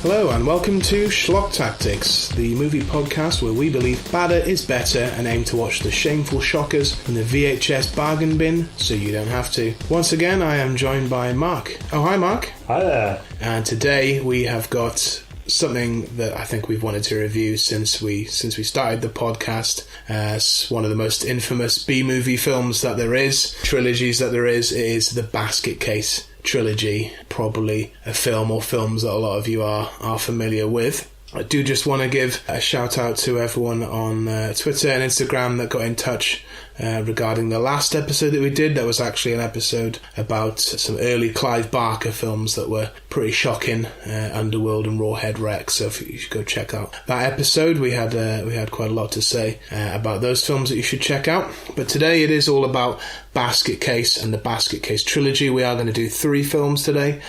Hello and welcome to Schlock Tactics, the movie podcast where we believe badder is better and aim to watch the shameful shockers in the VHS bargain bin so you don't have to. Once again, I am joined by Mark. Oh, hi Mark. Hi there. And today we have got something that I think we've wanted to review since we started the podcast. It's one of the most infamous B-movie films that there is, trilogies that there is. It is the Basketcase trilogy, probably a film or films that a lot of you are familiar with. I do just want to give a shout out to everyone on Twitter and Instagram that got in touch regarding the last episode that we did. That was actually an episode about some early Clive Barker films that were pretty shocking, Underworld and Rawhead Rex. So if you should go check out that episode, we had quite a lot to say about those films that you should check out. But today it is all about Basketcase and the Basketcase trilogy. We are going to do 3 films today,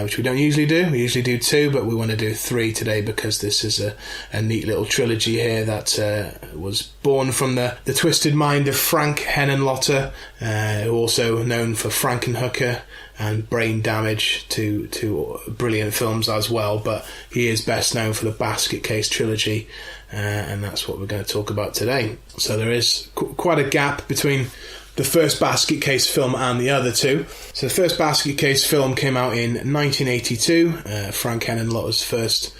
which we don't usually do. We usually do 2, but we want to do 3 today because this is a neat little trilogy here that was born from the twisted mind of Frank Henenlotter, also known for Frankenhooker and Brain Damage, two brilliant films as well, but he is best known for the Basketcase trilogy, and that's what we're going to talk about today. So there is quite a gap between the first Basketcase film and the other two. So the first Basketcase film came out in 1982, Frank Henenlotter's first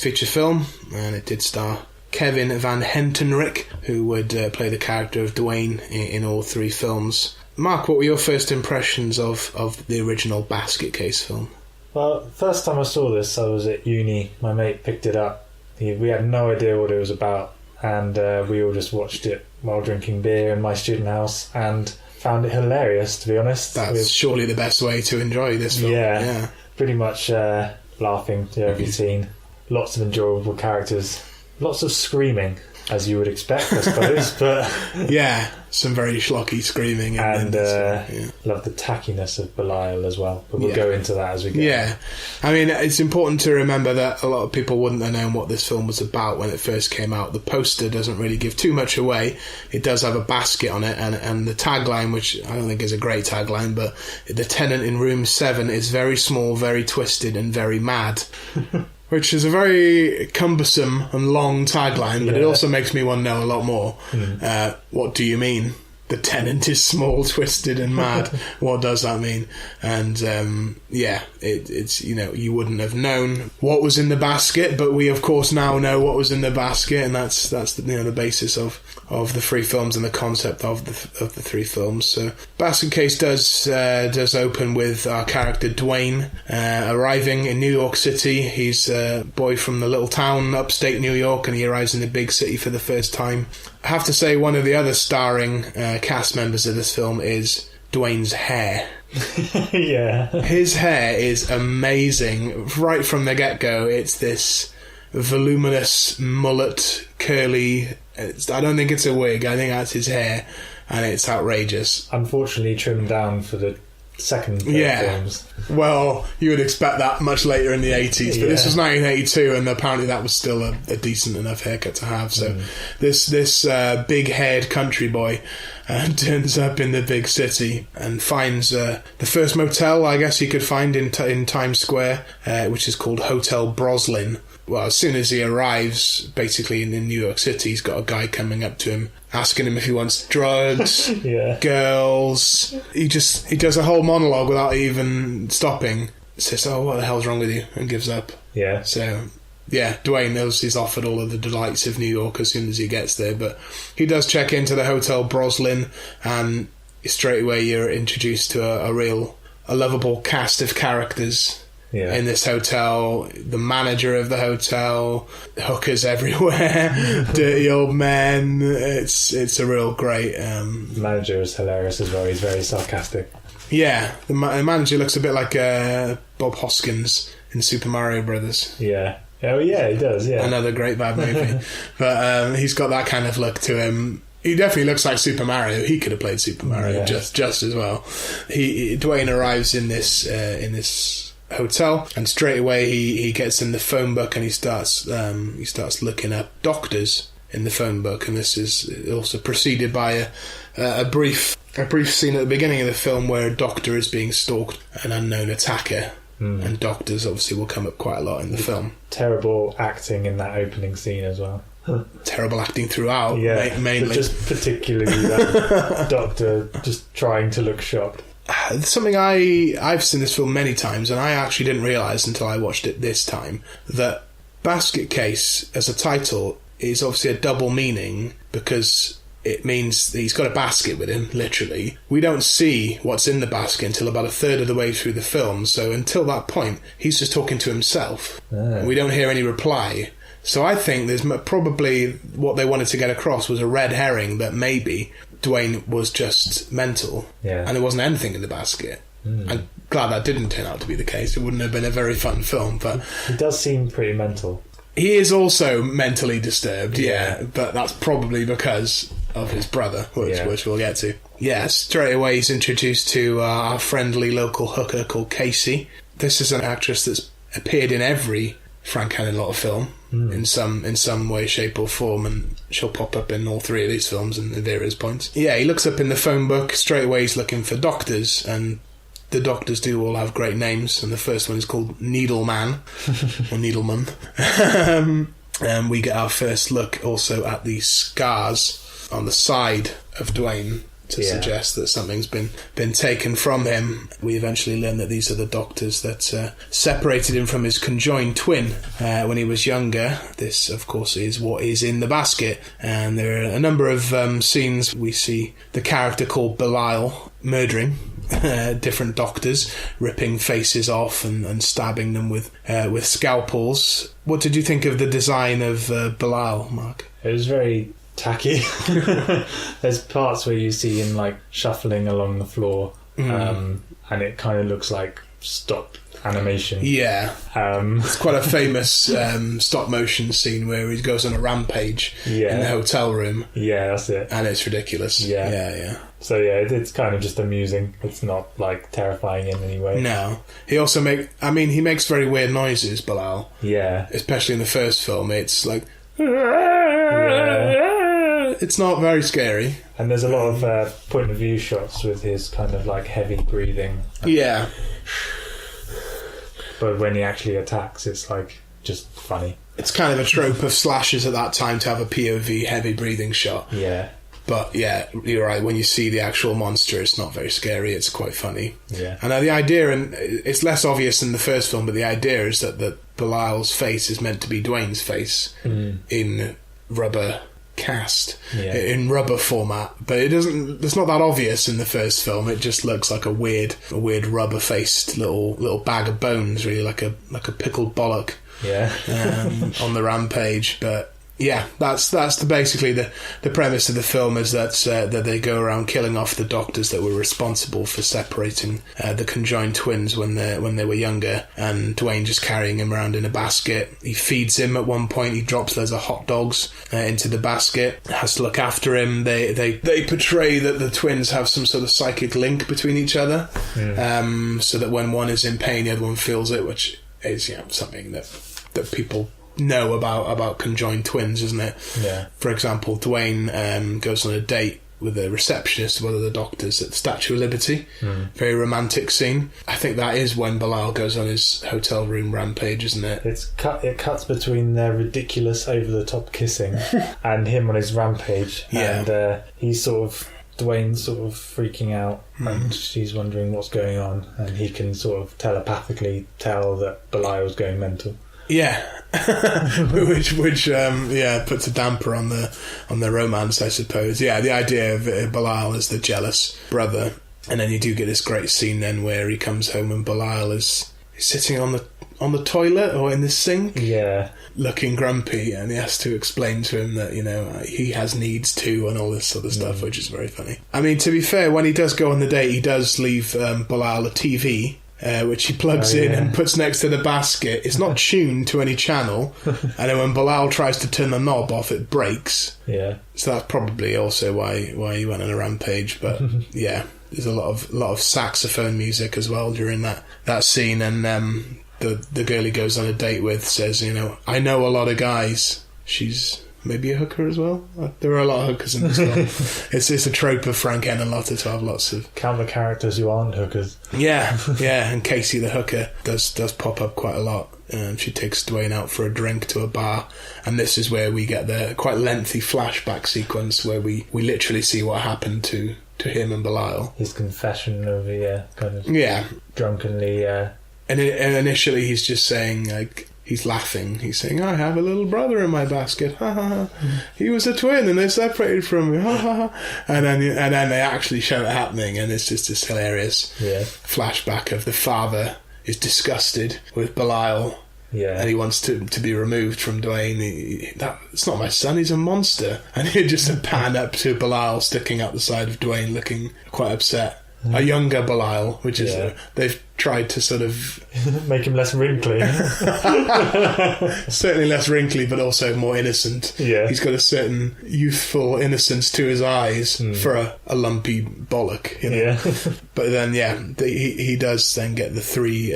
feature film, and it did star Kevin Van Hentenryck, who would play the character of Dwayne in all 3 films. Mark, what were your first impressions of the original Basketcase film? Well, first time I saw this, I was at uni. My mate picked it up. We had no idea what it was about, and we all just watched it while drinking beer in my student house and found it hilarious, to be honest. That's surely the best way to enjoy this film. Yeah. Pretty much laughing to every scene. Lots of enjoyable characters. Lots of screaming, as you would expect, I suppose. But yeah, some very schlocky screaming. And love the tackiness of Belial as well. But we'll go into that as we go. Yeah. I mean, it's important to remember that a lot of people wouldn't have known what this film was about when it first came out. The poster doesn't really give too much away. It does have a basket on it, and the tagline, which I don't think is a great tagline, but the tenant in room 7 is very small, very twisted, and very mad. Which is a very cumbersome and long tagline, but it also makes me want to know a lot more. What do you mean? The tenant is small, twisted, and mad. What does that mean? And it's you wouldn't have known what was in the basket, but we of course now know what was in the basket, and that's the basis of the 3 films and the concept of the 3 films. So Basketcase does open with our character Dwayne arriving in New York City. He's a boy from the little town upstate New York, and he arrives in the big city for the first time. I have to say, one of the other starring cast members of this film is Dwayne's hair. Yeah. His hair is amazing. Right from the get-go, it's this voluminous mullet, curly. I don't think it's a wig. I think that's his hair, and it's outrageous. Unfortunately trimmed down for the second films. Well, you would expect that much later in the 80s, but this was 1982, and apparently that was still a decent enough haircut to have. So this big-haired country boy turns up in the big city and finds the first motel, I guess, he could find in Times Square, which is called Hotel Broslin. Well, as soon as he arrives, basically in New York City, he's got a guy coming up to him, asking him if he wants drugs, girls. He does a whole monologue without even stopping. Says, "Oh, what the hell's wrong with you?" and gives up. Yeah. So, yeah, Dwayne knows he's offered all of the delights of New York as soon as he gets there, but he does check into the Hotel Broslin, and straight away you're introduced to a lovable cast of characters. Yeah. In this hotel, the manager of the hotel, hookers everywhere, dirty old men. It's a real great. The manager is hilarious as well. He's very sarcastic. Yeah, the manager looks a bit like Bob Hoskins in Super Mario Brothers. Yeah. Oh yeah, he does. Yeah. Another great bad movie, but he's got that kind of look to him. He definitely looks like Super Mario. He could have played Super Mario just as well. Dwayne arrives in this hotel, and straight away he gets in the phone book and he starts looking up doctors in the phone book, and this is also preceded by a brief scene at the beginning of the film where a doctor is being stalked an unknown attacker and doctors obviously will come up quite a lot in the film. Terrible acting in that opening scene as well. Terrible acting throughout, mainly. But just particularly that doctor just trying to look shocked. Something I've seen this film many times, and I actually didn't realise until I watched it this time, that Basketcase as a title is obviously a double meaning, because it means that he's got a basket with him, literally. We don't see what's in the basket until about a third of the way through the film, so until that point, he's just talking to himself. We don't hear any reply. So I think there's probably what they wanted to get across was a red herring that maybe Dwayne was just mental and there wasn't anything in the basket. I'm glad that didn't turn out to be the case. It wouldn't have been a very fun film, but he does seem pretty mental. He is also mentally disturbed, but that's probably because of his brother, which we'll get to. Yeah, straight away he's introduced to our friendly local hooker called Casey. This is an actress that's appeared in every Frank Henenlotter film in some way, shape or form, and she'll pop up in all three of these films in various points. Yeah, he looks up in the phone book. Straight away he's looking for doctors, and the doctors do all have great names, and the first one is called Needleman or Needleman. And we get our first look also at the scars on the side of Dwayne to suggest that something's been taken from him. We eventually learn that these are the doctors that separated him from his conjoined twin when he was younger. This, of course, is what is in the basket. And there are a number of scenes. We see the character called Belial murdering different doctors, ripping faces off and stabbing them with scalpels. What did you think of the design of Belial, Mark? It was very tacky. There's parts where you see him like shuffling along the floor, and it kind of looks like stop animation. It's quite a famous stop motion scene where he goes on a rampage in the hotel room. That's it, and it's ridiculous. So it's kind of just amusing. It's not like terrifying in any way. No. He also he makes very weird noises, Belial. Especially in the first film. It's like it's not very scary. And there's a lot of point of view shots with his kind of like heavy breathing. But when he actually attacks, it's like just funny. It's kind of a trope of slashers at that time to have a POV heavy breathing shot. But you're right, when you see the actual monster, it's not very scary, it's quite funny. And the idea, and it's less obvious in the first film, but the idea is that Belial's face is meant to be Dwayne's face in rubber cast, in rubber format, but it's not that obvious in the first film. It just looks like a weird rubber faced little bag of bones, really, like a pickled bollock on the rampage. But that's basically the premise of the film, is that they go around killing off the doctors that were responsible for separating the conjoined twins when they were younger, and Dwayne just carrying him around in a basket. He feeds him at one point. He drops loads of hot dogs into the basket. Has to look after him. They portray that the twins have some sort of psychic link between each other, so that when one is in pain, the other one feels it, which is something that people know about conjoined twins, isn't it? For example, Dwayne goes on a date with a receptionist, one of the doctors at the Statue of Liberty. Very romantic scene. I think that is when Belial goes on his hotel room rampage, isn't it? It cuts between their ridiculous over-the-top kissing and him on his rampage, and Dwayne's sort of freaking out, and she's wondering what's going on, and he can sort of telepathically tell that Belial's going mental. Which puts a damper on the romance, I suppose. The idea of Belial as the jealous brother, and then you do get this great scene then where he comes home and Belial is sitting on the toilet or in the sink, looking grumpy, and he has to explain to him that he has needs too, and all this sort of stuff, which is very funny. I mean, to be fair, when he does go on the date, he does leave Belial a TV. Which he plugs in and puts next to the basket. It's not tuned to any channel, and then when Belial tries to turn the knob off, it breaks. So that's probably also why he went on a rampage. But there's a lot of saxophone music as well during that scene, and the girl he goes on a date with says, I know a lot of guys. She's maybe a hooker as well. There are a lot of hookers in this film. It's a trope of Frank Henenlotter to have lots of... Count the characters who aren't hookers. Yeah, and Casey the hooker does pop up quite a lot. She takes Dwayne out for a drink to a bar, and this is where we get the quite lengthy flashback sequence where we literally see what happened to him and Belial. His confession of kind of drunkenly... And initially he's just saying, like, he's laughing. He's saying, I have a little brother in my basket. Ha ha ha. He was a twin and they separated from me. Ha ha ha. And then they actually show it happening, and it's just this hilarious flashback of the father is disgusted with Belial. Yeah. And he wants to be removed from Dwayne. It's not my son, he's a monster. And he just pan up to Belial sticking out the side of Dwayne looking quite upset. A younger Belial, which is they've tried to sort of make him less wrinkly. Certainly less wrinkly, but also more innocent. Yeah, he's got a certain youthful innocence to his eyes for a lumpy bollock. You know? Yeah, but then he does then get the three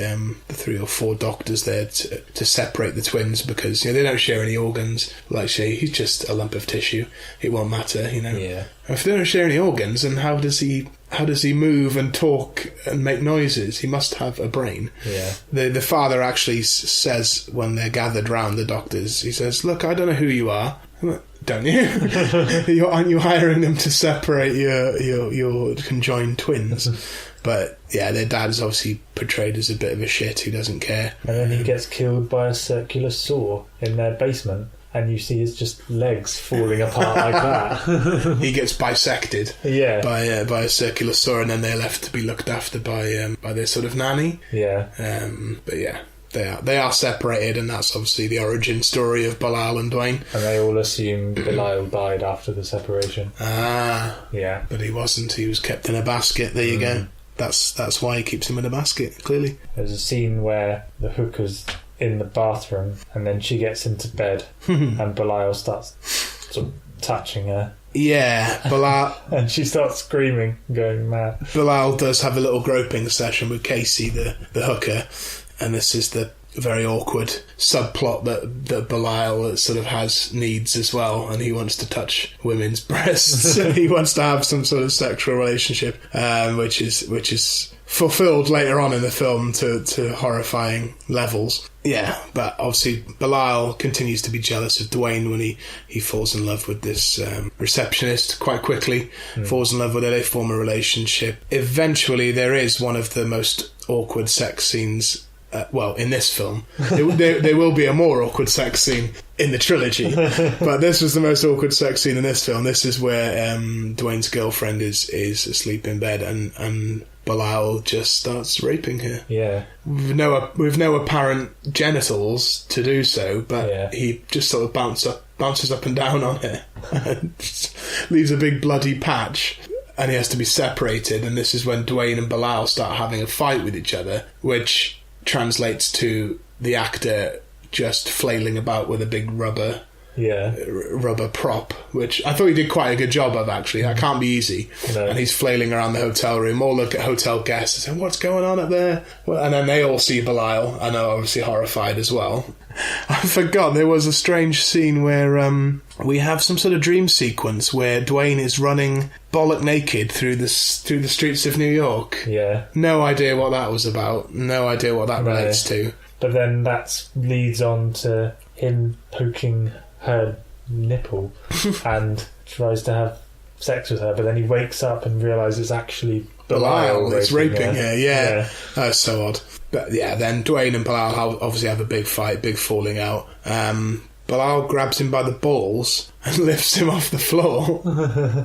or four doctors there to separate the twins, because they don't share any organs. Like he's just a lump of tissue. It won't matter. Yeah. If they don't share any organs, then how does he move and talk and make noises? He must have a brain. Yeah. The father actually says when they're gathered round, the doctors, he says, "Look, I don't know who you are." Don't you? Aren't you hiring them to separate your conjoined twins? But their dad is obviously portrayed as a bit of a shit who doesn't care. And then he gets killed by a circular saw in their basement. And you see his just legs falling apart like that. He gets bisected by a circular saw, and then they're left to be looked after by their sort of nanny. Yeah. But they are separated, and that's obviously the origin story of Belial and Dwayne. And they all assume Belial died after the separation. Yeah. But he wasn't. He was kept in a basket. There you go. That's why he keeps him in a basket. Clearly. There's a scene where the hooker's in the bathroom, and then she gets into bed and Belial starts sort of touching her. Yeah, Belial... and she starts screaming, going mad. Belial does have a little groping session with Casey, the hooker, and this is the very awkward subplot that Belial sort of has needs as well, and he wants to touch women's breasts. And he wants to have some sort of sexual relationship, which is fulfilled later on in the film to horrifying levels. Yeah, but obviously Belial continues to be jealous of Dwayne when he falls in love with this receptionist quite quickly. Falls in love with her, they form a relationship. Eventually there is one of the most awkward sex scenes in this film. There will be a more awkward sex scene in the trilogy, but this was the most awkward sex scene in this film. This is where Dwayne's girlfriend is asleep in bed, and Belial just starts raping her. Yeah, with no apparent genitals to do so, but he just sort of bounces up and down on her, and leaves a big bloody patch. And he has to be separated, and this is when Dwayne and Belial start having a fight with each other, which translates to the actor just flailing about with a big rubber prop, which I thought he did quite a good job of, actually. That can't be easy. No. And he's flailing around the hotel room. All the hotel guests and say, "What's going on up there?" And then they all see Belial and are obviously horrified as well. I forgot there was a strange scene where we have some sort of dream sequence where Dwayne is running bollock naked through the streets of New York. Yeah. No idea what that was about. No idea what that relates to. But then that leads on to him poking her nipple and tries to have sex with her, but then he wakes up and realises it's actually Belial is raping her. Yeah. That's so odd. But then Dwayne and Belial obviously have a big fight, big falling out. Belial grabs him by the balls and lifts him off the floor,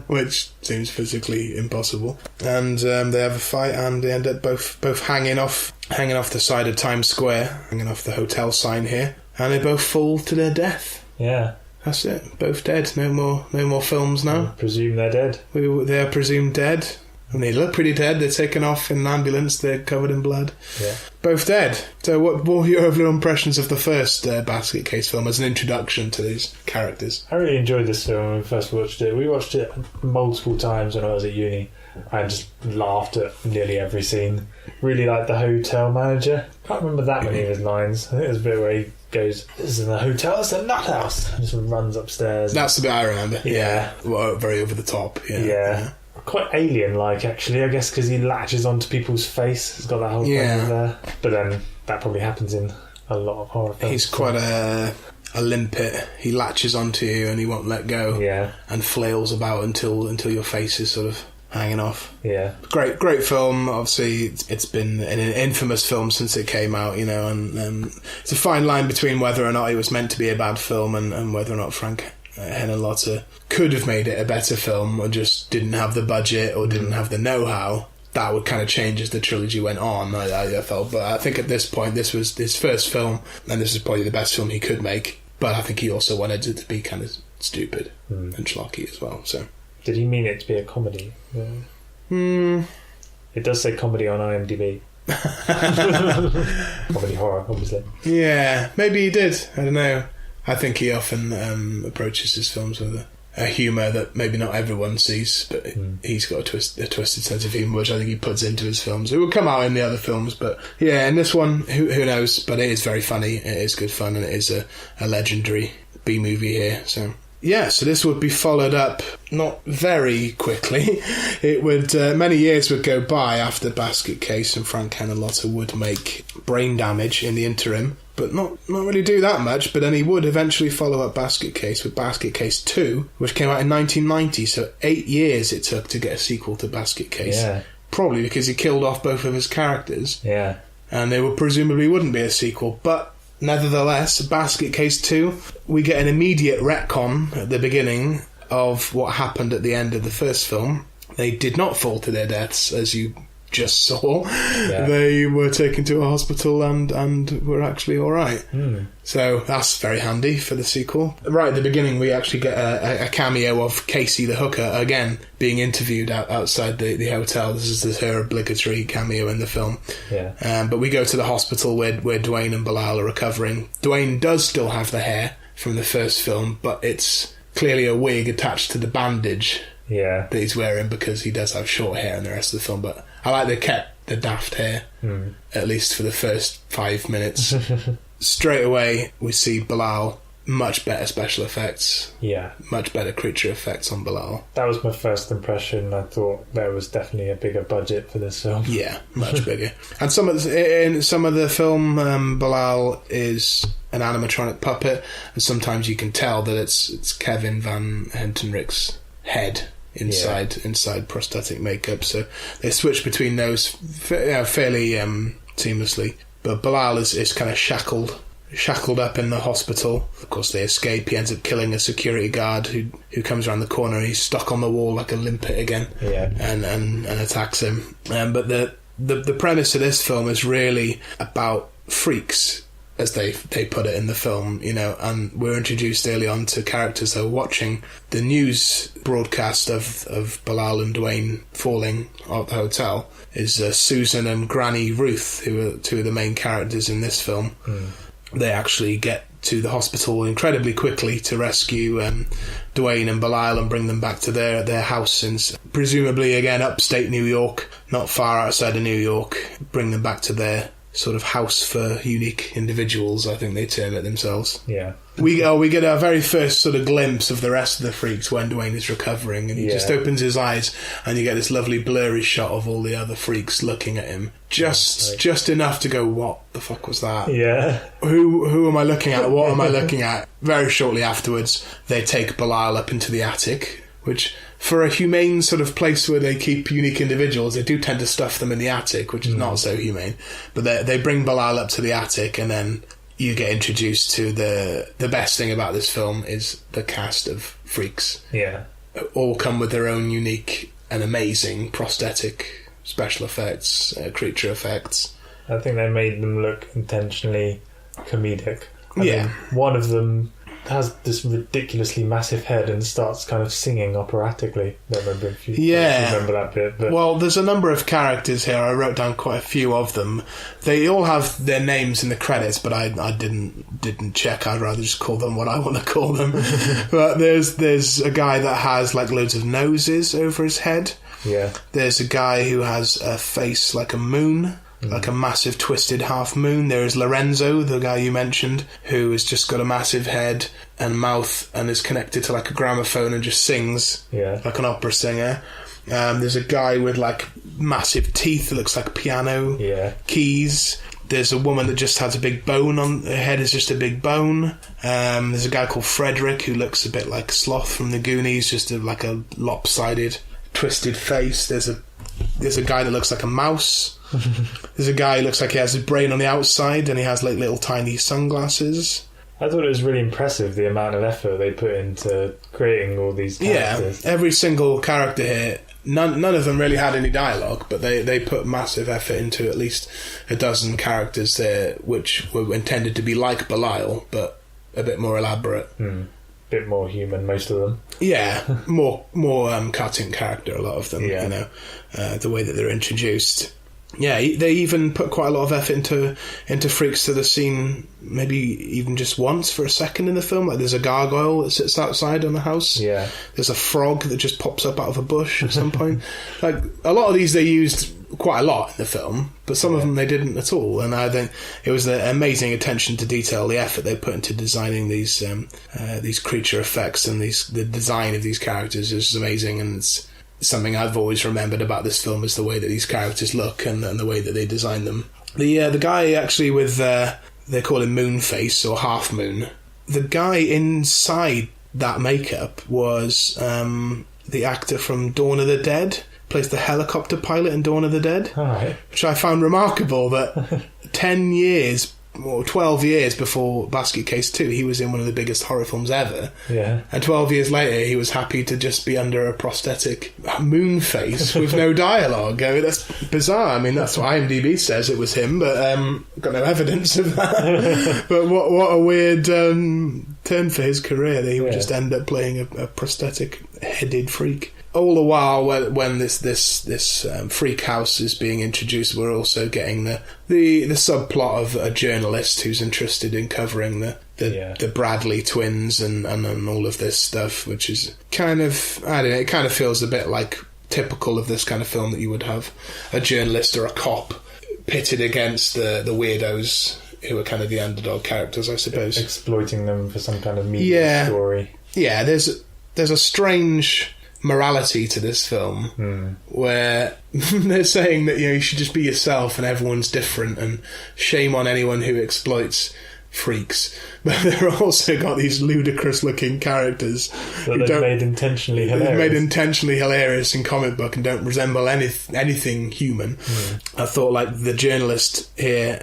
which seems physically impossible. And they have a fight, and they end up both hanging off the side of Times Square, hanging off the hotel sign here, and they both fall to their death. Yeah. That's it. Both dead. No more films now. I presume they're dead. They are presumed dead. And they look pretty dead. They're taken off in an ambulance. They're covered in blood. Yeah. Both dead. So what were your overall impressions of the first Basketcase film as an introduction to these characters? I really enjoyed this film when we first watched it. We watched it multiple times when I was at uni. I just laughed at nearly every scene. Really liked the hotel manager. Can't remember that many of his lines. I think there's a bit where he goes, "This is a hotel, it's a nut house," and just runs upstairs. That's the bit I remember. Yeah. Well, very over the top. Yeah. Quite alien-like, actually, I guess, because he latches onto people's face. He's got that whole thing there. But then that probably happens in a lot of horror films. He's quite a limpet. He latches onto you and he won't let go. Yeah. And flails about until your face is sort of hanging off. Yeah. Great film. Obviously, it's been an infamous film since it came out, and it's a fine line between whether or not it was meant to be a bad film and whether or not Frank Henenlotter could have made it a better film, or just didn't have the budget or didn't have the know-how. That would kind of change as the trilogy went on, I felt. But I think at this point, this was his first film, and this is probably the best film he could make. But I think he also wanted it to be kind of stupid and schlocky as well. So, did he mean it to be a comedy? It does say comedy on IMDb. Comedy horror, obviously. Yeah, maybe he did. I don't know. I think he often approaches his films with a humour that maybe not everyone sees, but he's got a twisted sense of humour, which I think he puts into his films. It will come out in the other films, but yeah, in this one, who knows? But it is very funny, it is good fun, and it is a legendary B-movie here, so... Yeah, so this would be followed up not very quickly. It would many years would go by after Basketcase, and Frank Henenlotter would make Brain Damage in the interim, but not really do that much. But then he would eventually follow up Basketcase with Basketcase 2, which came out in 1990. So 8 years it took to get a sequel to Basketcase. Yeah. Probably because he killed off both of his characters. Yeah. And there presumably wouldn't be a sequel, but. Nevertheless, Basketcase 2, we get an immediate retcon at the beginning of what happened at the end of the first film. They did not fall to their deaths, as you just saw. Yeah. They were taken to a hospital and were actually all right. So that's very handy for the sequel. Right at the beginning, we actually get a cameo of Casey the hooker again being interviewed outside the hotel. This is her obligatory cameo in the film. Yeah. But we go to the hospital where Dwayne and Bilal are recovering. Dwayne does still have the hair from the first film, but it's clearly a wig attached to the bandage. Yeah. That he's wearing, because he does have short hair in the rest of the film. But I like they kept the daft hair, at least for the first 5 minutes. Straight away, we see Bilal. Much better special effects. Yeah. Much better creature effects on Bilal. That was my first impression. I thought there was definitely a bigger budget for this film. Yeah, much bigger. And in some of the film, Bilal is an animatronic puppet, and sometimes you can tell that it's Kevin Van Hentenrich's head inside prosthetic makeup. So they switch between those fairly seamlessly. But Bilal is kind of shackled up in the hospital. Of course, they escape. He ends up killing a security guard who comes around the corner. He's stuck on the wall like a limpet again, and attacks him. But the premise of this film is really about freaks, as they put it in the film, and we're introduced early on to characters that are watching the news broadcast of Bilal and Dwayne falling at the hotel. Is Susan and Granny Ruth, who are two of the main characters in this film. They actually get to the hospital incredibly quickly to rescue Dwayne and Bilal and bring them back to their house in, presumably, again, upstate New York, not far outside of New York. Bring them back to their sort of house for unique individuals, I think they term it themselves. Yeah. We get our very first sort of glimpse of the rest of the freaks when Dwayne is recovering, and he just opens his eyes and you get this lovely blurry shot of all the other freaks looking at him. Just enough to go, what the fuck was that? Yeah. Who am I looking at? What am I looking at? Very shortly afterwards, they take Bilal up into the attic, which, for a humane sort of place where they keep unique individuals, they do tend to stuff them in the attic, which is not so humane. But they bring Bilal up to the attic, and then you get introduced to the best thing about this film is the cast of freaks. Yeah. All come with their own unique and amazing prosthetic special effects, creature effects. I think they made them look intentionally comedic. One of them has this ridiculously massive head and starts kind of singing operatically. I don't remember if you remember that bit. But well, there's a number of characters here. I wrote down quite a few of them. They all have their names in the credits, but I didn't check. I'd rather just call them what I want to call them. But there's a guy that has like loads of noses over his head. Yeah. There's a guy who has a face like a moon. like a massive twisted half moon. There is Lorenzo, the guy you mentioned, who has just got a massive head and mouth and is connected to like a gramophone and just sings like an opera singer. There's a guy with like massive teeth that looks like piano keys. There's a woman that just has a big bone on her head, is just a big bone. There's a guy called Frederick who looks a bit like Sloth from the Goonies, just like a lopsided, twisted face. There's a guy that looks like a mouse. There's a guy who looks like he has his brain on the outside and he has like little tiny sunglasses. I thought it was really impressive the amount of effort they put into creating all these characters. Yeah, every single character here, none of them really had any dialogue, but they put massive effort into at least a dozen characters there, which were intended to be like Belial, but a bit more elaborate. Bit more human, most of them. Yeah, more cutting character, a lot of them, you know, the way that they're introduced. Yeah, they even put quite a lot of effort into freaks to the scene, maybe even just once for a second in the film. Like there's a gargoyle that sits outside on the house. Yeah. There's a frog that just pops up out of a bush at some point. Like a lot of these they used quite a lot in the film, but some of them they didn't at all. And I think it was the amazing attention to detail, the effort they put into designing these creature effects and the design of these characters is amazing, and it's something I've always remembered about this film is the way that these characters look and the way that they design them. The guy actually with they call him Moonface or Half Moon. The guy inside that makeup was the actor from Dawn of the Dead, plays the helicopter pilot in Dawn of the Dead, which I found remarkable that 10 years or 12 years before Basketcase 2 he was in one of the biggest horror films ever, and 12 years later he was happy to just be under a prosthetic moon face with no dialogue. I mean, that's bizarre. I mean, that's what IMDb says it was him, but got no evidence of that. But what a weird turn for his career that he would just end up playing a prosthetic headed freak. All the while, when this freak house is being introduced, we're also getting the subplot of a journalist who's interested in covering the Bradley twins and all of this stuff, which is kind of, I don't know, it kind of feels a bit like typical of this kind of film, that you would have a journalist or a cop pitted against the weirdos who are kind of the underdog characters, I suppose, exploiting them for some kind of media story. Yeah, there's a strange morality to this film where they're saying that, you know, you should just be yourself and everyone's different, and shame on anyone who exploits freaks. But they're also got these ludicrous looking characters that they've made intentionally hilarious in comic book and don't resemble anything human. I thought like the journalist here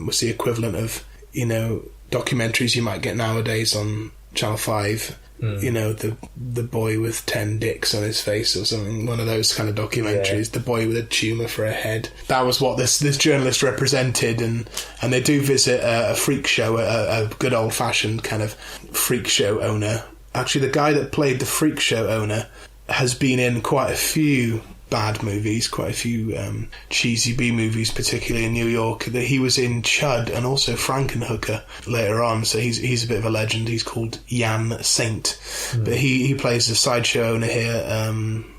was the equivalent of, you know, documentaries you might get nowadays on Channel 5. You know, the boy with 10 dicks on his face or something, one of those kind of documentaries. The boy with a tumour for a head. That was what this journalist represented, and they do visit a freak show, a good old fashioned kind of freak show owner. Actually, the guy that played the freak show owner has been in quite a few bad movies, quite a few cheesy B movies, particularly in New York. That he was in Chud and also Frankenhooker later on, so he's a bit of a legend. He's called Jan Saint, but he plays the sideshow owner here,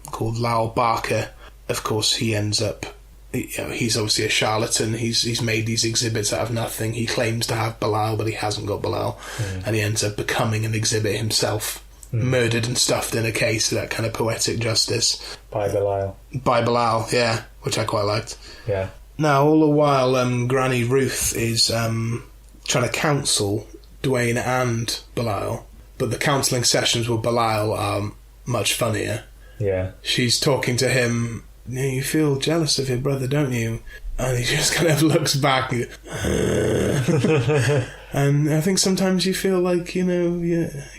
called Lal Barker. Of course, he ends up, you know, he's obviously a charlatan. He's made these exhibits out of nothing. He claims to have Belial, but he hasn't got Belial, and he ends up becoming an exhibit himself. Murdered and stuffed in a case, that kind of poetic justice. By Belial, yeah, which I quite liked. Yeah. Now, all the while, Granny Ruth is trying to counsel Dwayne and Belial, but the counselling sessions with Belial are much funnier. Yeah. She's talking to him, you feel jealous of your brother, don't you? And he just kind of looks back and I think sometimes you feel like, you know,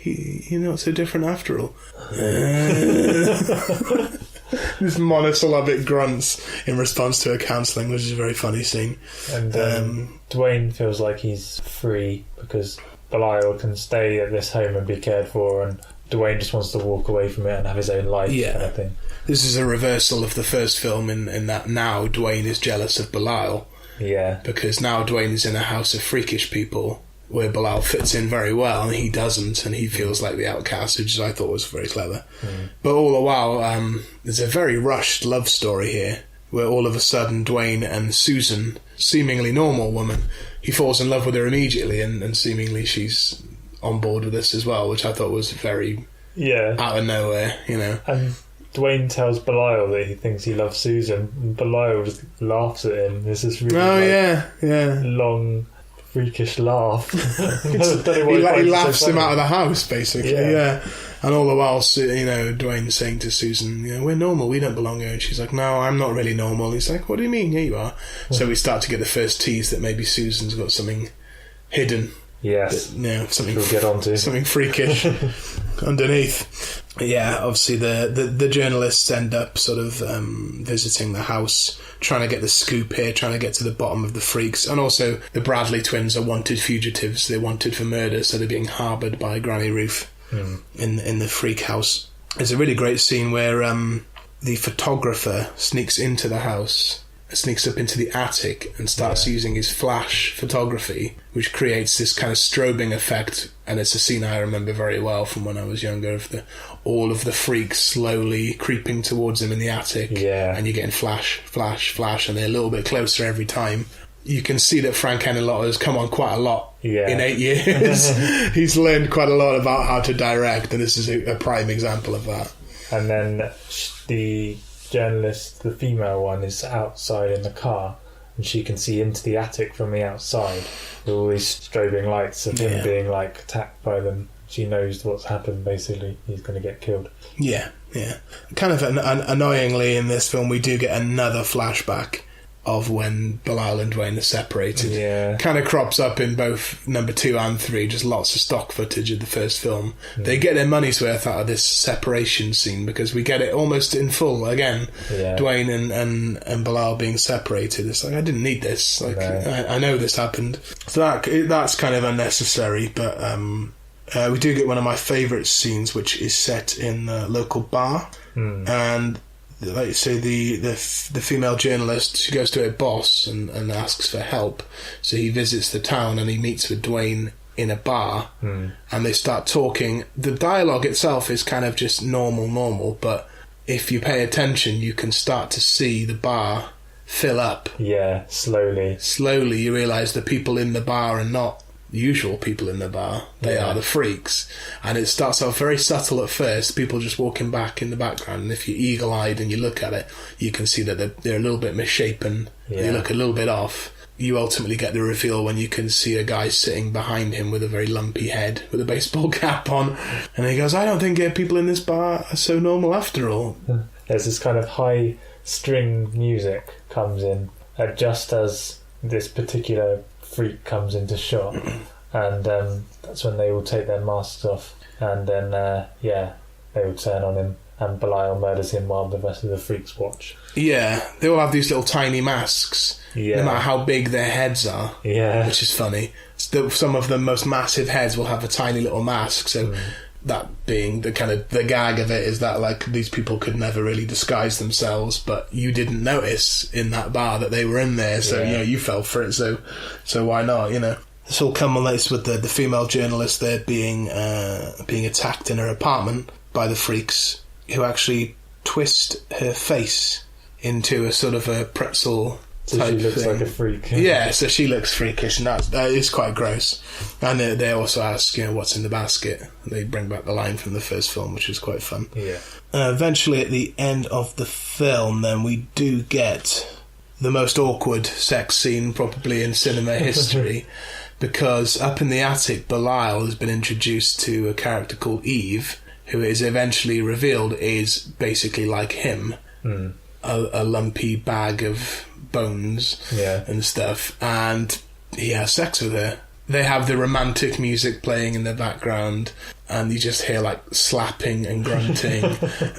you're not so different after all. This monosyllabic grunts in response to her counselling, which is a very funny scene. And Dwayne feels like he's free because Belial can stay at this home and be cared for, and Dwayne just wants to walk away from it and have his own life, kind of thing. This is a reversal of the first film in that now Dwayne is jealous of Belial. Yeah. Because now Dwayne is in a house of freakish people where Belial fits in very well and he doesn't, and he feels like the outcast, which I thought was very clever. But all the while, there's a very rushed love story here where all of a sudden Dwayne and Susan, seemingly normal woman, he falls in love with her immediately, and seemingly she's on board with this as well, which I thought was very out of nowhere, you know. And Dwayne tells Belial that he thinks he loves Susan, and Belial just laughs at him. There's this really long, freakish laugh. He laughs him out of the house, basically, And all the while, you know, Dwayne's saying to Susan, you know, we're normal, we don't belong here. And she's like, no, I'm not really normal. He's like, what do you mean? Here you are. So we start to get the first tease that maybe Susan's got something hidden. Yes. That, you know, something we'll get onto. Something freakish underneath. Yeah, obviously the journalists end up sort of visiting the house, trying to get the scoop here, trying to get to the bottom of the freaks. And also the Bradley twins are wanted fugitives. They're wanted for murder, so they're being harboured by Granny Ruth in the freak house. There's a really great scene where the photographer sneaks into the house, sneaks up into the attic and starts using his flash photography, which creates this kind of strobing effect. And it's a scene I remember very well from when I was younger, of all of the freaks slowly creeping towards him in the attic, and you're getting flash, flash, flash, and they're a little bit closer every time. You can see that Frank Henenlotter has come on quite a lot in 8 years. He's learned quite a lot about how to direct, and this is a prime example of that. And then the journalist, the female one, is outside in the car, and she can see into the attic from the outside with all these strobing lights of him being like attacked by them. She knows what's happened, basically. He's going to get killed. Yeah. Kind of annoyingly in this film, we do get another flashback of when Belial and Dwayne are separated. Kind of crops up in both number 2 and 3, just lots of stock footage of the first film. They get their money's worth out of this separation scene, because we get it almost in full again. Dwayne and Belial being separated. It's like, I didn't need this. Like, I know this happened. So that's kind of unnecessary, but we do get one of my favourite scenes, which is set in the local bar. And like you say, the female journalist, she goes to her boss and asks for help. So he visits the town and he meets with Dwayne in a bar, and they start talking. The dialogue itself is kind of just normal, but if you pay attention, you can start to see the bar fill up. Slowly you realise the people in the bar are not usual people in the bar. They are the freaks, and it starts off very subtle at first, people just walking back in the background, and if you're eagle-eyed and you look at it, you can see that they're a little bit misshapen. They look a little bit off. You ultimately get the reveal when you can see a guy sitting behind him with a very lumpy head with a baseball cap on, and he goes, I don't think people in this bar are so normal after all. There's this kind of high string music comes in just as this particular freak comes into shot, and that's when they all take their masks off, and then they all turn on him, and Belial murders him while the rest of the freaks watch. They all have these little tiny masks, no matter how big their heads are, which is funny. Some of the most massive heads will have a tiny little mask, so that being the kind of the gag of it is that, like, these people could never really disguise themselves, but you didn't notice in that bar that they were in there, so you know, you fell for it, so why not, you know. This all culminates with the female journalist there being attacked in her apartment by the freaks, who actually twist her face into a sort of a pretzel. So she looks like a freak. So she looks freakish, and that is quite gross. And they also ask, you know, what's in the basket. And they bring back the line from the first film, which is quite fun. Eventually, at the end of the film, then we do get the most awkward sex scene probably in cinema history, because up in the attic, Belial has been introduced to a character called Eve, who is eventually revealed is basically like him, a lumpy bag of bones and stuff, and he has sex with her. They have the romantic music playing in the background, and you just hear like slapping and grunting,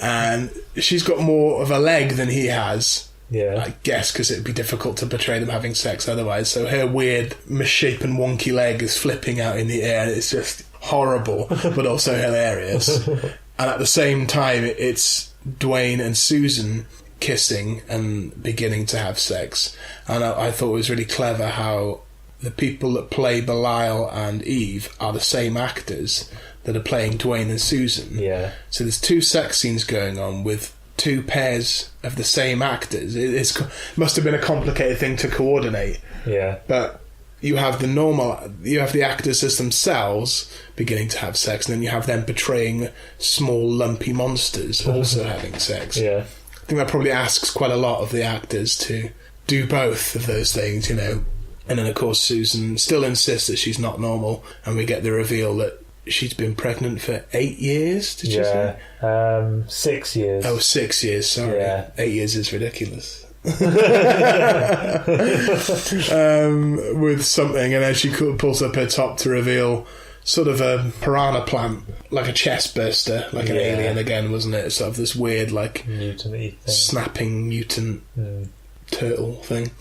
and she's got more of a leg than he has, I guess, because it'd be difficult to portray them having sex otherwise, so her weird misshapen wonky leg is flipping out in the air, and it's just horrible but also hilarious. And at the same time, it's Dwayne and Susan kissing and beginning to have sex, and I thought it was really clever how the people that play Belial and Eve are the same actors that are playing Dwayne and Susan. So there's 2 sex scenes going on with two pairs of the same actors. It must have been a complicated thing to coordinate. Yeah. But you have the actors as themselves beginning to have sex, and then you have them portraying small lumpy monsters also having sex. Yeah. I think that probably asks quite a lot of the actors to do both of those things, And then, of course, Susan still insists that she's not normal, and we get the reveal that she's been pregnant for 8 years, did you say? 6 years. Oh, 6 years, sorry. Yeah. 8 years is ridiculous. With something, and then she pulls up her top to reveal sort of a piranha plant, like a chest burster, like an alien again, wasn't it? Sort of this weird, like, mutant-y thing. Snapping mutant turtle thing.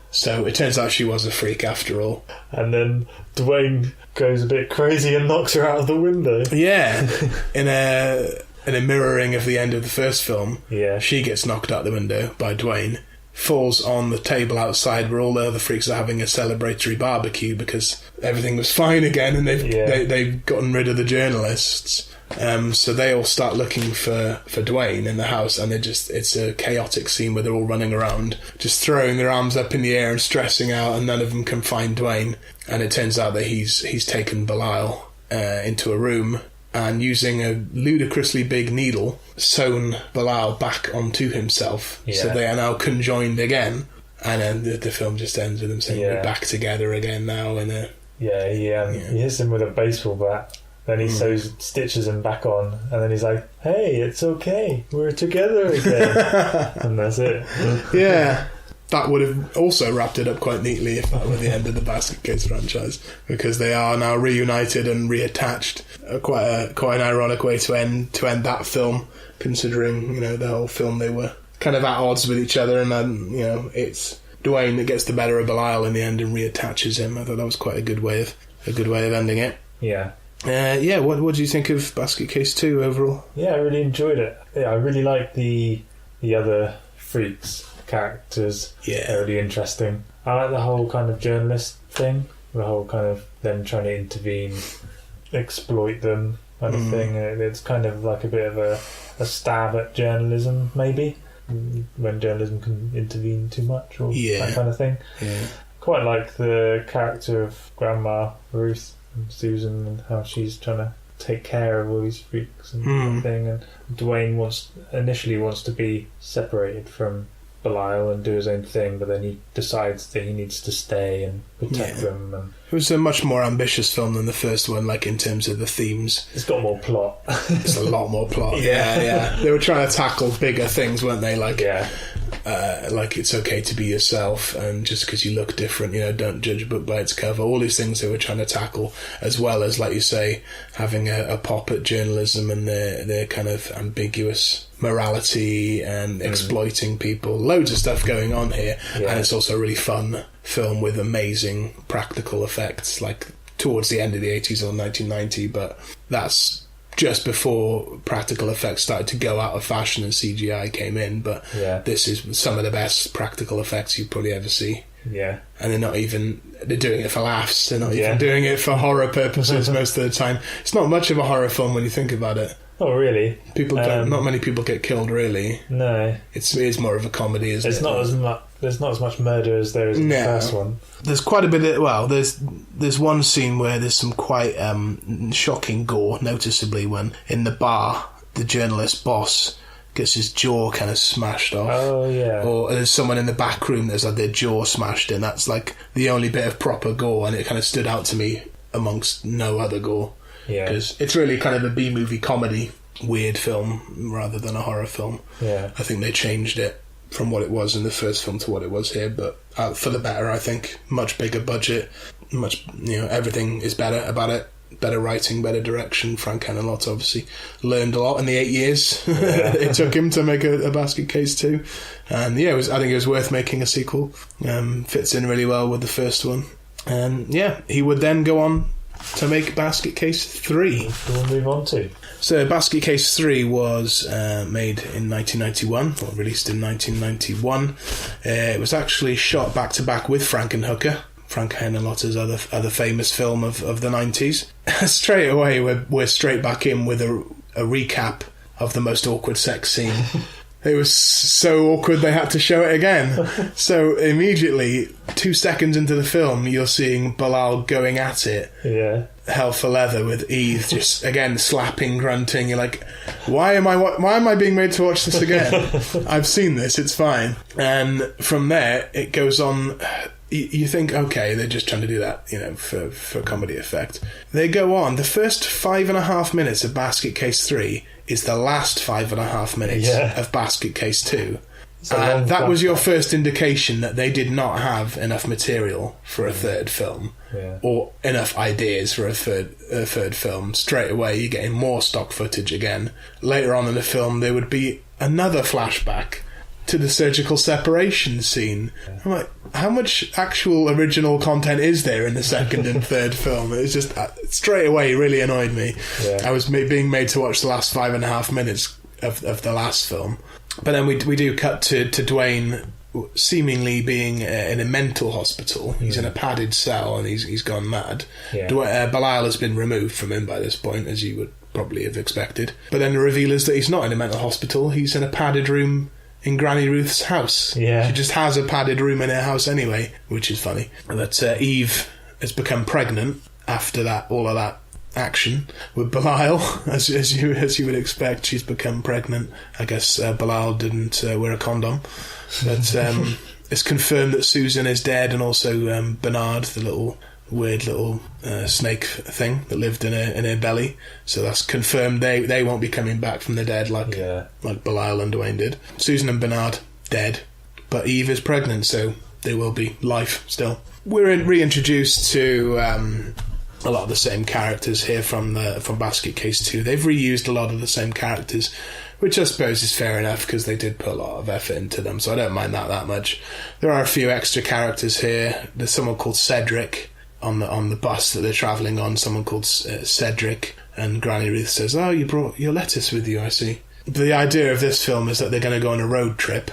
So it turns out she was a freak after all. And then Dwayne goes a bit crazy and knocks her out of the window. Yeah. In a mirroring of the end of the first film, yeah, she gets knocked out the window by Dwayne, falls on the table outside where all the other freaks are having a celebratory barbecue because everything was fine again, and they've gotten rid of the journalists. So they all start looking for Dwayne in the house, and it's a chaotic scene where they're all running around, just throwing their arms up in the air and stressing out, and none of them can find Dwayne. And it turns out that he's taken Belial into a room, and using a ludicrously big needle, sewn Belial back onto himself. Yeah. So they are now conjoined again. And then the film just ends with them saying, we're back together again now. He hits him with a baseball bat. Then he stitches him back on. And then he's like, hey, it's okay. We're together again. And that's it. Yeah. That would have also wrapped it up quite neatly if that were the end of the Basketcase franchise, because they are now reunited and reattached. Quite an ironic way to end that film, considering the whole film they were kind of at odds with each other, and then it's Dwayne that gets the better of Belial in the end and reattaches him. I thought that was quite a good way of ending it. Yeah. What do you think of Basketcase 2 overall? Yeah, I really enjoyed it. Yeah, I really liked the other freaks characters. Yeah, they're really interesting. I like the whole kind of journalist thing, the whole kind of them trying to intervene, exploit them kind of thing. It's kind of like a bit of a stab at journalism, maybe, when journalism can intervene too much, or that kind of thing. Yeah. Quite like the character of Grandma Ruth and Susan, and how she's trying to take care of all these freaks and everything. And Dwayne initially wants to be separated from Belial and do his own thing, but then he decides that he needs to stay and protect them. And it was a much more ambitious film than the first one, like in terms of the themes. It's got more plot. It's a lot more plot. Yeah. They were trying to tackle bigger things, weren't they? Like it's okay to be yourself, and just because you look different, don't judge a book by its cover. All these things they were trying to tackle, as well as, like you say, having a pop at journalism and their kind of ambiguous morality and exploiting people. Loads of stuff going on here, and it's also a really fun film with amazing practical effects, like towards the end of the 80s or 1990, but that's just before practical effects started to go out of fashion and CGI came in. But this is some of the best practical effects you'll probably ever see. Yeah. And they're doing it for laughs. They're not even doing it for horror purposes most of the time. It's not much of a horror film when you think about it. Oh, really? Not many people get killed, really. No. It's more of a comedy, isn't it? There's not as much murder as there is in the first one. There's quite a bit of... there's one scene where there's some quite shocking gore, noticeably, when in the bar, the journalist boss gets his jaw kind of smashed off. Oh, yeah. Or there's someone in the back room that's had their jaw smashed in. That's like the only bit of proper gore, and it kind of stood out to me amongst no other gore. Yeah. Because it's really kind of a B-movie comedy, weird film, rather than a horror film. Yeah. I think they changed it from what it was in the first film to what it was here, but for the better, I think. Much bigger budget, everything is better about it. Better writing, better direction. Frank Henenlotte obviously learned a lot in the 8 years it took him to make a Basketcase 2. And I think it was worth making a sequel. Fits in really well with the first one. And he would then go on to make Basketcase 3. We'll move on to. So Basketcase 3 was made in 1991, or released in 1991. It was actually shot back-to-back with Frankenhooker, Frank Henenlotte's other famous film of the 90s. Straight away, we're straight back in with a recap of the most awkward sex scene it was so awkward they had to show it again. So immediately, 2 seconds into the film, you're seeing Bilal going at it. Yeah. Hell for leather with Eve just again slapping, grunting. You're like, why am I being made to watch this again? I've seen this, it's fine. And from there it goes on. You think, okay, they're just trying to do that, for comedy effect. They go on. The first 5.5 minutes of Basketcase 3 is the last 5.5 minutes of Basketcase 2. And that was your first indication that they did not have enough material for a third film, or enough ideas for a third film. Straight away, you're getting more stock footage again. Later on in the film, there would be another flashback to the surgical separation scene. I'm like, how much actual original content is there in the second and third film? It was just straight away really annoyed me. I was being made to watch the last 5.5 minutes of the last film. But then we do cut to Dwayne seemingly being in a mental hospital. He's in a padded cell and he's gone mad. Bilal has been removed from him by this point, as you would probably have expected. But then the reveal is that he's not in a mental hospital. He's in a padded room in Granny Ruth's house. She just has a padded room in her house anyway, which is funny. That Eve has become pregnant after all of that action with Bilal, as you would expect. She's become pregnant. I guess Bilal didn't wear a condom, but it's confirmed that Susan is dead, and also Bernard, the weird little snake thing that lived in her belly. So that's confirmed. They won't be coming back from the dead like Bilal and Dwayne did. Susan and Bernard dead, but Eve is pregnant, so there will be life still. We're reintroduced to a lot of the same characters here from Basketcase 2. They've reused a lot of the same characters, which I suppose is fair enough because they did put a lot of effort into them, so I don't mind that much. There are a few extra characters here. There's someone called Cedric on the bus that they're travelling on, someone called Cedric, and Granny Ruth says, "Oh, you brought your lettuce with you, I see." The idea of this film is that they're going to go on a road trip.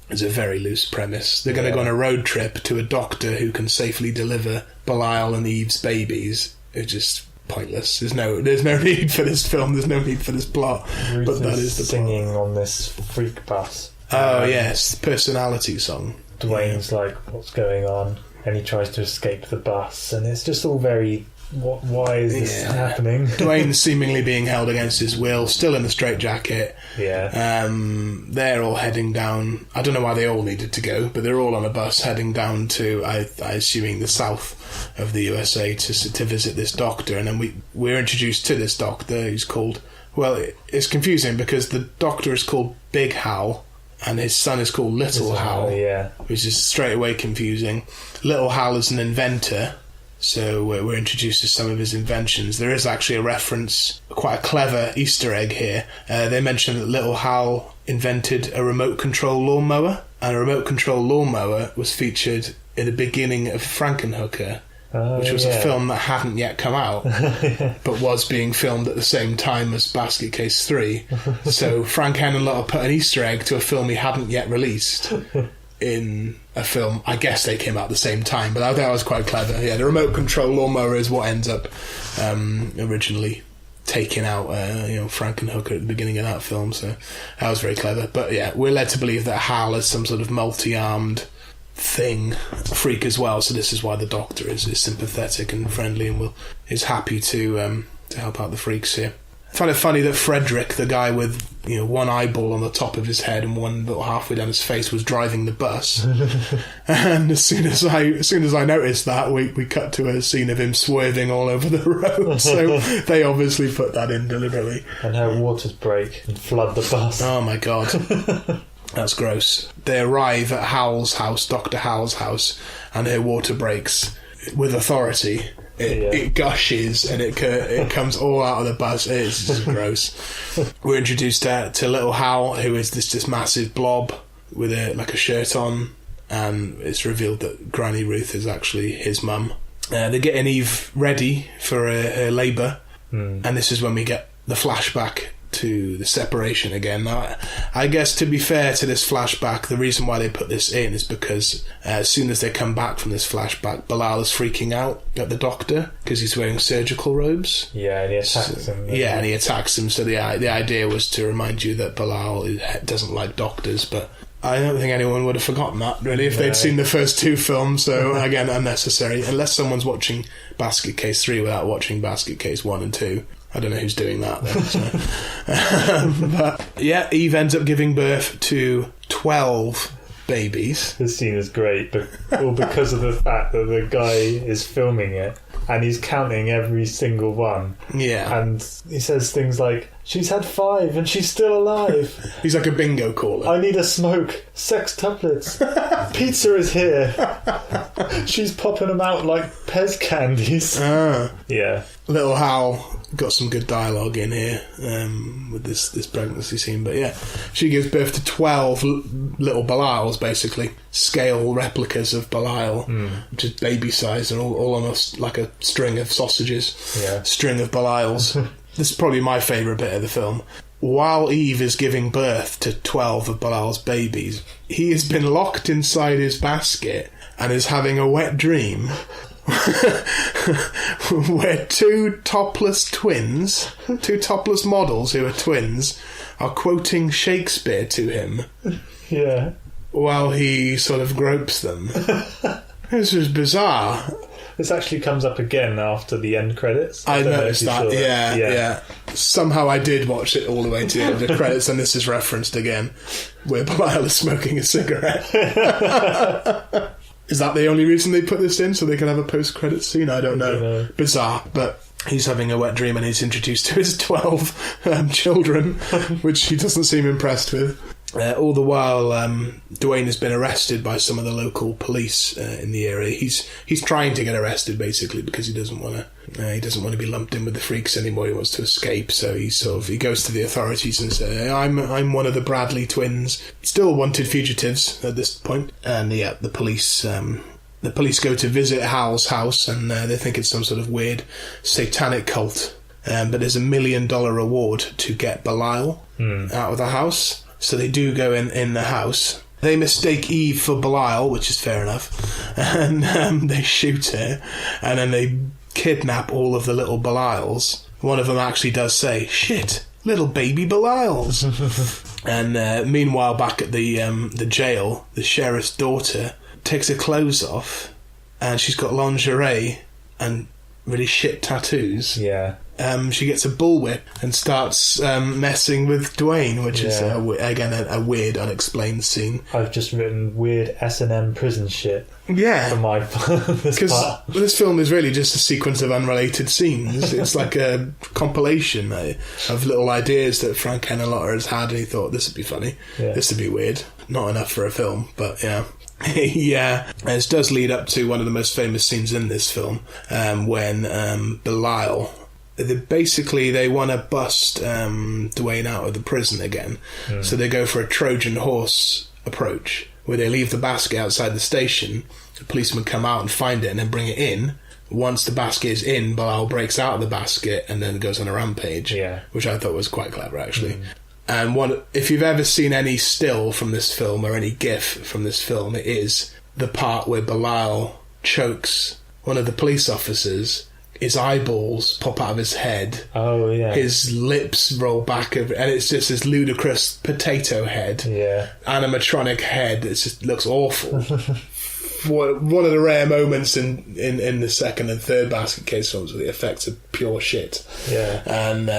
It's a very loose premise. They're going to go on a road trip to a doctor who can safely deliver Bilal and Eve's babies. It's just pointless. There's no need for this film. There's no need for this plot. Ruth but that is the singing plot. on this freak bus. Oh yes, personality song. Dwayne's like, "What's going on?" And he tries to escape the bus, and it's just all very. Why is this happening? Dwayne's seemingly being held against his will, still in the straitjacket. They're all heading down. I don't know why they all needed to go, but they're all on a bus heading down to, I assuming, the south of the USA to visit this doctor. And then we're introduced to this doctor who's called... Well, it's confusing because the doctor is called Big Hal and his son is called Little Hal, which is straight away confusing. Little Hal is an inventor. So we're introduced to some of his inventions. There is actually a reference, quite a clever Easter egg here. They mention that Little Hal invented a remote control lawnmower, and a remote control lawnmower was featured in the beginning of Frankenhooker, which was a film that hadn't yet come out, but was being filmed at the same time as Basketcase 3. So Frank Henenlotter put an Easter egg to a film he hadn't yet released in a film. I guess they came out at the same time, but I thought that was quite clever. Yeah, the remote control lawnmower is what ends up originally taking out Frankenhooker at the beginning of that film, so that was very clever. But yeah, we're led to believe that Hal is some sort of multi-armed freak as well, so this is why the doctor is sympathetic and friendly and is happy to help out the freaks here. I find it funny that Frederick, the guy with one eyeball on the top of his head and one little halfway down his face, was driving the bus. And as soon as I noticed that, we cut to a scene of him swerving all over the road. So they obviously put that in deliberately. And her waters break and flood the bus. Oh my god. That's gross. They arrive at Howell's house, Dr. Howell's house, and her water breaks with authority. It gushes and it comes all out of the bus. It's just gross. We're introduced to Little Hal, who is this massive blob with a shirt on, and it's revealed that Granny Ruth is actually his mum. They're getting Eve ready for her labour, and this is when we get the flashback to the separation again. Now, I guess to be fair to this flashback, the reason why they put this in is because as soon as they come back from this flashback, Bilal is freaking out at the doctor because he's wearing surgical robes. Yeah, and he attacks him. Yeah, and he attacks him. So the idea was to remind you that Bilal doesn't like doctors, but I don't think anyone would have forgotten that, really, if they'd seen the first two films. So, again, unnecessary. Unless someone's watching Basketcase 3 without watching Basketcase 1 and 2. I don't know who's doing that, then. So. But, yeah, Eve ends up giving birth to 12 babies. This scene is great, because of the fact that the guy is filming it and he's counting every single one. Yeah. And he says things like, she's had 5 and she's still alive. He's like a bingo caller. I need a smoke. Sextuplets. Pizza is here. She's popping them out like Pez candies. Yeah. Little Hal got some good dialogue in here with this pregnancy scene. But yeah, she gives birth to 12 little Bilals, basically. Scale replicas of Bilal. Which is baby size. They're all almost like a string of sausages. Yeah. String of Bilals. This is probably my favourite bit of the film. While Eve is giving birth to 12 of Bilal's babies, he has been locked inside his basket and is having a wet dream where two topless models who are twins, are quoting Shakespeare to him. Yeah. While he sort of gropes them. This is bizarre. This actually comes up again after the end credits. I noticed that, yeah. Somehow I did watch it all the way to the end of the credits, and this is referenced again, where Bilal is smoking a cigarette. Is that the only reason they put this in, so they can have a post-credits scene? I don't know. Bizarre, but he's having a wet dream and he's introduced to his 12 children, which he doesn't seem impressed with. All the while, Dwayne has been arrested by some of the local police in the area. He's trying to get arrested, basically, because he doesn't want to be lumped in with the freaks anymore. He wants to escape, so he goes to the authorities and says, "I'm one of the Bradley twins, still wanted fugitives at this point." And yeah, the police go to visit Hal's house, and they think it's some sort of weird satanic cult. But there's $1 million reward to get Bilal out of the house. So they do go in the house. They mistake Eve for Bilal, which is fair enough. And they shoot her. And then they kidnap all of the little Bilals. One of them actually does say, "Shit, little baby Bilals." And meanwhile, back at the jail, the sheriff's daughter takes her clothes off. And she's got lingerie and really shit tattoos. Yeah. She gets a bullwhip and starts messing with Dwayne, which is, again, a weird, unexplained scene. I've just written weird S&M prison shit. Yeah. For my because this film is really just a sequence of unrelated scenes. It's like a compilation of little ideas that Frank Henenlotter has had, and he thought, this would be funny. Yeah. This would be weird. Not enough for a film, but yeah. Yeah, this does lead up to one of the most famous scenes in this film, when Bilal... They want to bust Dwayne out of the prison again. So they go for a Trojan horse approach, where they leave the basket outside the station, the policemen come out and find it and then bring it in. Once the basket is in, Bilal breaks out of the basket and then goes on a rampage, which I thought was quite clever, actually. And if you've ever seen any still from this film or any gif from this film, it is the part where Bilal chokes one of the police officers. His eyeballs pop out of his head. Oh, yeah. His lips roll back, and it's just this ludicrous potato head. Yeah. Animatronic head. It just looks awful. One of the rare moments in the second and third Basketcase films where the effects are pure shit. Yeah. And,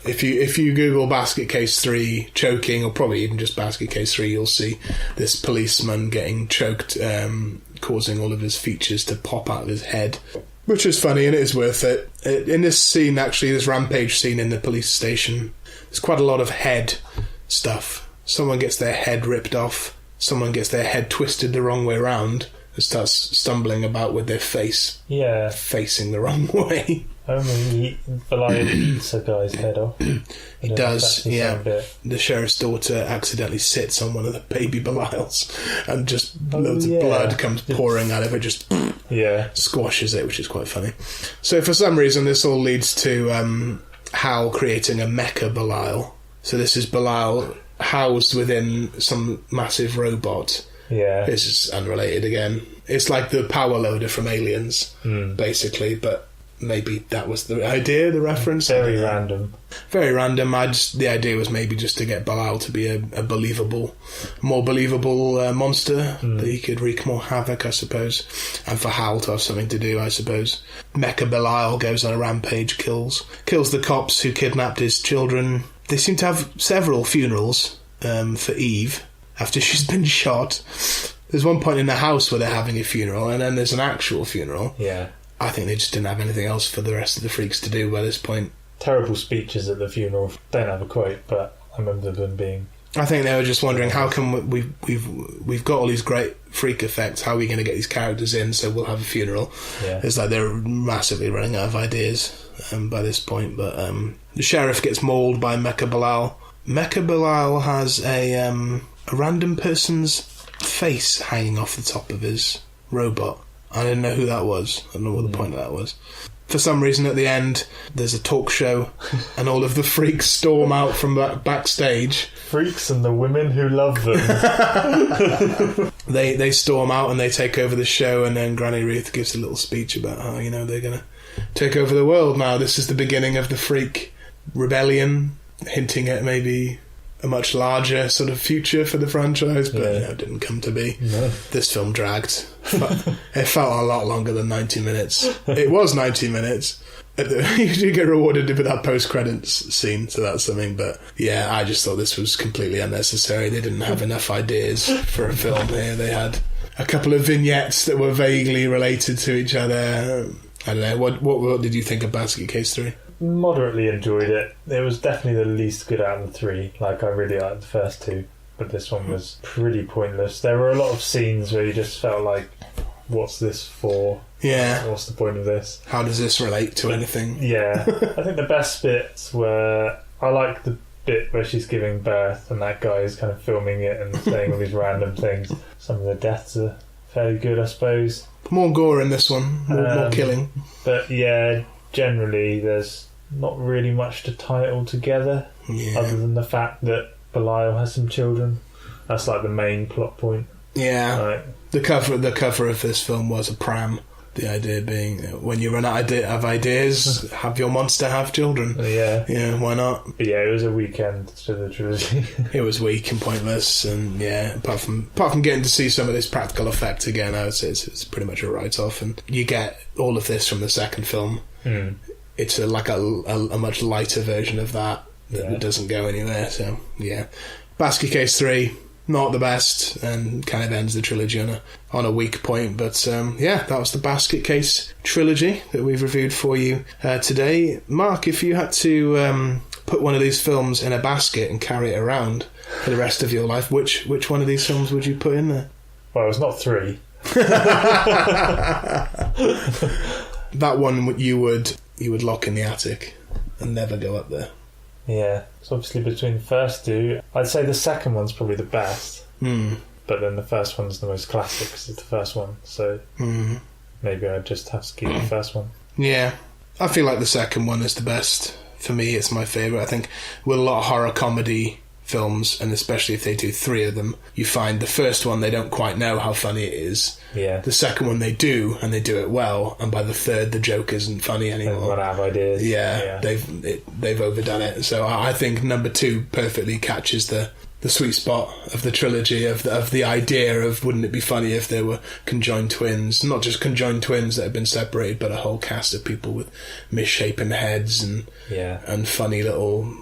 if you Google Basketcase 3 choking, or probably even just Basketcase 3, you'll see this policeman getting choked, causing all of his features to pop out of his head. Which is funny, and it is worth it. In this scene, actually, this rampage scene in the police station, there's quite a lot of head stuff. Someone gets their head ripped off, someone gets their head twisted the wrong way around, and starts stumbling about with their face facing the wrong way. Bilal eats a guy's head off. He does, yeah. The sheriff's daughter accidentally sits on one of the baby Bilals, and just loads of blood comes pouring out of it, just squashes it, which is quite funny. So for some reason, this all leads to Hal creating a mecha Belial. So this is Belial housed within some massive robot. Yeah. This is unrelated again. It's like the power loader from Aliens, basically, but maybe that was the idea, the reference. Very random. Very random. The idea was maybe just to get Belial to be a more believable monster that he could wreak more havoc, I suppose, and for Hal to have something to do, I suppose. Mecha Belial goes on a rampage, kills the cops who kidnapped his children. They seem to have several funerals for Eve after she's been shot. There's one point in the house where they're having a funeral, and then there's an actual funeral. Yeah. I think they just didn't have anything else for the rest of the freaks to do by this point. Terrible speeches at the funeral. Don't have a quote, but I remember them being... I think they were just wondering, how come we've got all these great freak effects, how are we going to get these characters in so we'll have a funeral? Yeah. It's like they're massively running out of ideas by this point. But the sheriff gets mauled by Mecha Belial. Mecha Belial has a random person's face hanging off the top of his robot. I didn't know who that was. I don't know what the point of that was. For some reason at the end there's a talk show and all of the freaks storm out from backstage. Freaks and the women who love them. They storm out and they take over the show, and then Granny Ruth gives a little speech about how, they're going to take over the world now. This is the beginning of the freak rebellion, hinting at maybe a much larger sort of future for the franchise, but it didn't come to be. No. This film dragged. It felt a lot longer than 90 minutes. It was 90 minutes. You do get rewarded with that post-credits scene, so that's something, but yeah, I just thought this was completely unnecessary. They didn't have enough ideas for a film here. They had a couple of vignettes that were vaguely related to each other. I don't know. What did you think of Basketcase 3? Moderately enjoyed it. It was definitely the least good out of the three. Like, I really liked the first two, but this one was pretty pointless. There were a lot of scenes where you just felt like, what's this for? Yeah. What's the point of this? How does this relate to anything? Yeah. I think the best bits were... I like the bit where she's giving birth and that guy is kind of filming it and saying all these random things. Some of the deaths are fairly good, I suppose. More gore in this one. More killing. But yeah, generally there's not really much to tie it all together, other than the fact that Belial has some children. That's like the main plot point. Yeah. Right. The cover of this film was a pram. The idea being, when you run out of ideas, have your monster have children. Yeah. Yeah, why not? But yeah, it was a weekend to the trilogy. It was weak and pointless, and yeah, apart from getting to see some of this practical effect again, I would say it's pretty much a write-off. And you get all of this from the second film. It's a much lighter version of that doesn't go anywhere. So yeah, Basketcase 3, not the best, and kind of ends the trilogy on a weak point. But that was the Basketcase trilogy that we've reviewed for you today. Mark, if you had to put one of these films in a basket and carry it around for the rest of your life, which one of these films would you put in there? Well, it's not 3. That one you would lock in the attic and never go up there. Yeah, it's obviously between the first two. I'd say the second one's probably the best, but then the first one's the most classic because it's the first one. So maybe I'd just have to keep the first one. Yeah, I feel like the second one is the best. For me, it's my favourite. I think with a lot of horror comedy films, and especially if they do 3 of them, you find the first one they don't quite know how funny it is. Yeah. The second one they do, and they do it well, and by the third the joke isn't funny anymore. They've run out of ideas. Yeah. They've overdone it. So I think number 2 perfectly catches the sweet spot of the trilogy of the idea of, wouldn't it be funny if there were conjoined twins, not just conjoined twins that have been separated, but a whole cast of people with misshapen heads and funny little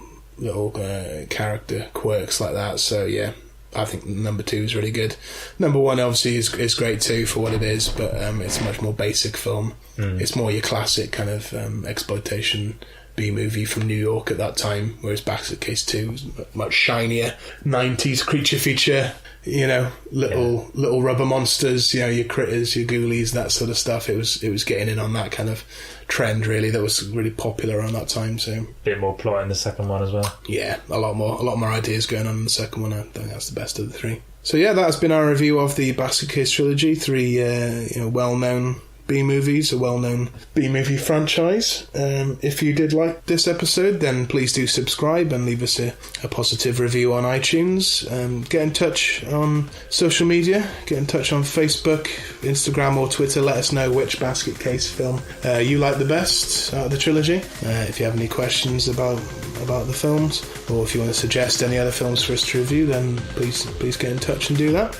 character quirks like that. So yeah, I think number 2 is really good. Number 1 obviously is great too for what it is, but it's a much more basic film. It's more your classic kind of exploitation B-movie from New York at that time, whereas Basketcase 2 was much shinier 90s creature feature, little rubber monsters, your critters, your ghoulies, that sort of stuff. It was getting in on that kind of trend really that was really popular around that time. So a bit more plot in the second one as well. Yeah, a lot more ideas going on in the second one. I think that's the best of the 3. So yeah, that has been our review of the Basketcase trilogy. 3 well-known B-movies, a well-known B-movie franchise. If you did like this episode, then please do subscribe and leave us a positive review on iTunes. Get in touch on social media, get in touch on Facebook, Instagram or Twitter. Let us know which Basketcase film you like the best out of the trilogy. If you have any questions about the films, or if you want to suggest any other films for us to review, then please get in touch and do that.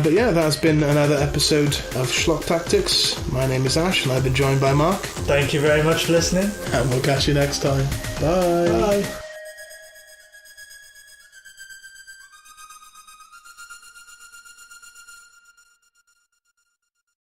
But yeah, that's been another episode of Schlock Tactics. My name is Ash and I've been joined by Mark. Thank you very much for listening. And we'll catch you next time. Bye. Bye.